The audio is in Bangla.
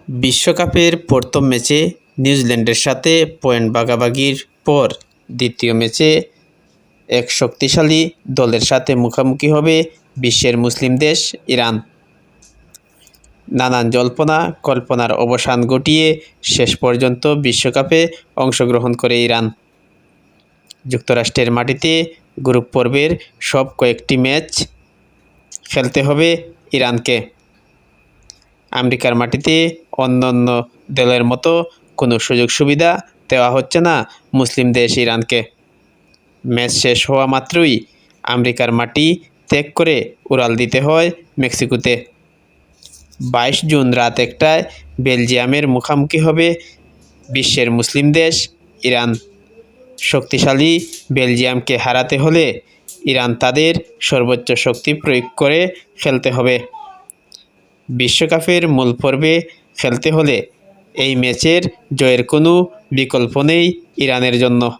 বিশ্বকাপের প্রথম ম্যাচে নিউজিল্যান্ডের সাথে পয়েন্ট ভাগাভাগির পর দ্বিতীয় ম্যাচে এক শক্তিশালী দলের সাথে মুখোমুখি হবে বিশ্বের মুসলিম দেশ ইরান। নানান জল্পনা কল্পনার অবসান ঘটিয়ে শেষ পর্যন্ত বিশ্বকাপে অংশগ্রহণ করে ইরান। যুক্তরাষ্ট্রের মাটিতে গ্রুপ পর্বের সব কয়েকটি ম্যাচ খেলতে হবে ইরানকে। আমেরিকার মাটিতে অন্যান্য দলের মতো কোনো সুযোগ সুবিধা দেওয়া হচ্ছে না মুসলিম দেশ ইরানকে। ম্যাচ শেষ হওয়া মাত্রই আমেরিকার মাটি ত্যাগ করে উড়াল দিতে হয় মেক্সিকোতে। 22 জুন রাত 1টায় বেলজিয়ামের মুখোমুখি হবে বিশ্বের মুসলিম দেশ ইরান। শক্তিশালী বেলজিয়ামকে হারাতে হলে ইরান তাদের সর্বোচ্চ শক্তি প্রয়োগ করে খেলতে হবে। বিশ্বকাপের মূল পর্বে খেলতে হলে এই ম্যাচের জয়ের কোনো বিকল্প নেই ইরানের জন্য।